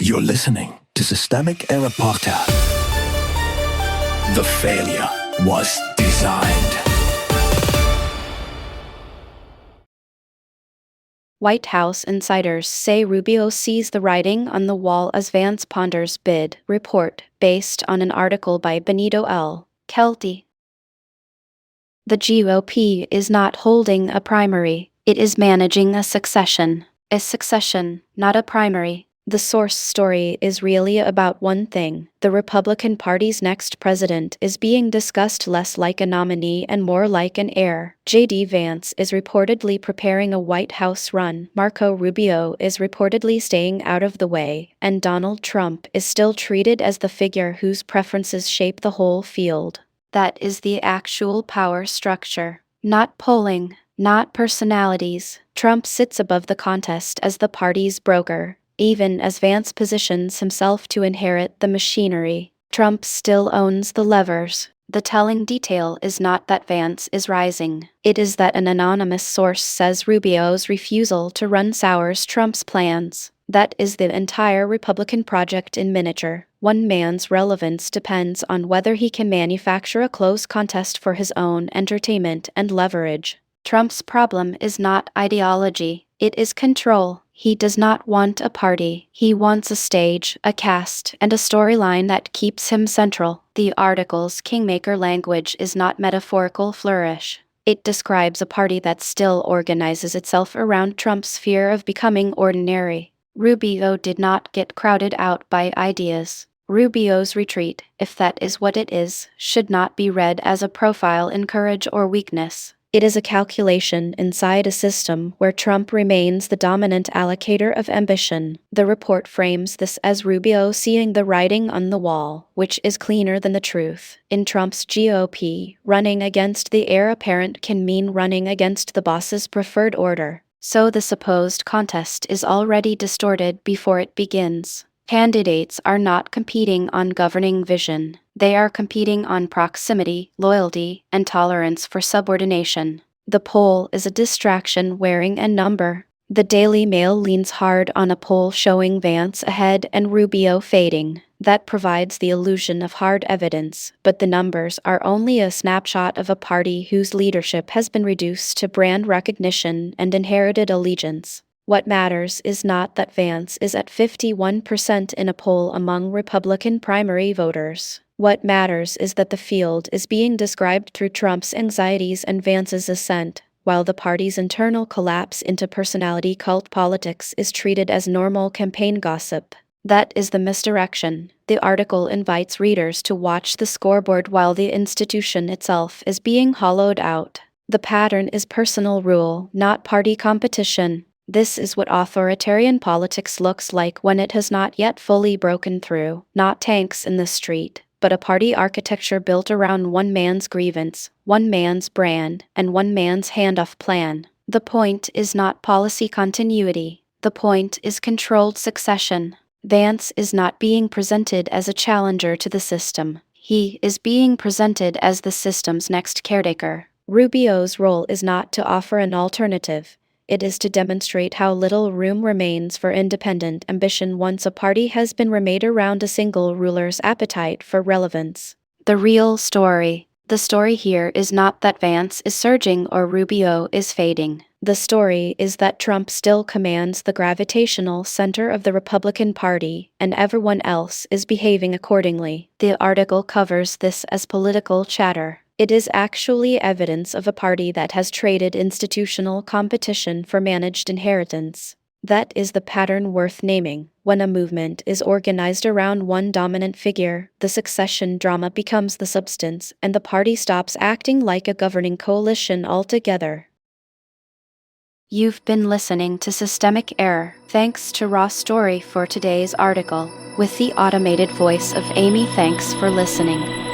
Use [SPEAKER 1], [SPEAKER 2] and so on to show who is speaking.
[SPEAKER 1] You're listening to Systemic Error Podcast. The failure was designed.
[SPEAKER 2] White House insiders say Rubio sees the writing on the wall as Vance ponders bid report based on an article by Benito L. Kelty. The GOP is not holding a primary, it is managing a succession. A succession, not a primary. The source story is really about one thing. The Republican Party's next president is being discussed less like a nominee and more like an heir. J.D. Vance is reportedly preparing a White House run. Marco Rubio is reportedly staying out of the way, and Donald Trump is still treated as the figure whose preferences shape the whole field. That is the actual power structure. Not polling, not personalities. Trump sits above the contest as the party's broker. Even as Vance positions himself to inherit the machinery, Trump still owns the levers. The telling detail is not that Vance is rising. It is that an anonymous source says Rubio's refusal to run sours Trump's plans. That is the entire Republican project in miniature. One man's relevance depends on whether he can manufacture a close contest for his own entertainment and leverage. Trump's problem is not ideology, it is control. He does not want a party. He wants a stage, a cast, and a storyline that keeps him central. The article's kingmaker language is not metaphorical flourish. It describes a party that still organizes itself around Trump's fear of becoming ordinary. Rubio did not get crowded out by ideas. Rubio's retreat, if that is what it is, should not be read as a profile in courage or weakness. It is a calculation inside a system where Trump remains the dominant allocator of ambition. The report frames this as Rubio seeing the writing on the wall, which is cleaner than the truth. In Trump's GOP, running against the heir apparent can mean running against the boss's preferred order. So the supposed contest is already distorted before it begins. Candidates are not competing on governing vision. They are competing on proximity, loyalty, and tolerance for subordination. The poll is a distraction wearing a number. The Daily Mail leans hard on a poll showing Vance ahead and Rubio fading. That provides the illusion of hard evidence, but the numbers are only a snapshot of a party whose leadership has been reduced to brand recognition and inherited allegiance. What matters is not that Vance is at 51% in a poll among Republican primary voters. What matters is that the field is being described through Trump's anxieties and Vance's ascent, while the party's internal collapse into personality cult politics is treated as normal campaign gossip. That is the misdirection. The article invites readers to watch the scoreboard while the institution itself is being hollowed out. The pattern is personal rule, not party competition. This is what authoritarian politics looks like when it has not yet fully broken through. Not tanks in the street, but a party architecture built around one man's grievance, one man's brand, and one man's handoff plan. The point is not policy continuity. The point is controlled succession. Vance is not being presented as a challenger to the system. He is being presented as the system's next caretaker. Rubio's role is not to offer an alternative. It is to demonstrate how little room remains for independent ambition once a party has been remade around a single ruler's appetite for relevance. The real story. The story here is not that Vance is surging or Rubio is fading. The story is that Trump still commands the gravitational center of the Republican Party, and everyone else is behaving accordingly. The article covers this as political chatter. It is actually evidence of a party that has traded institutional competition for managed inheritance. That is the pattern worth naming. When a movement is organized around one dominant figure, the succession drama becomes the substance, and the party stops acting like a governing coalition altogether. You've been listening to Systemic Error. Thanks to Raw Story for today's article, with the automated voice of Amy. Thanks for listening.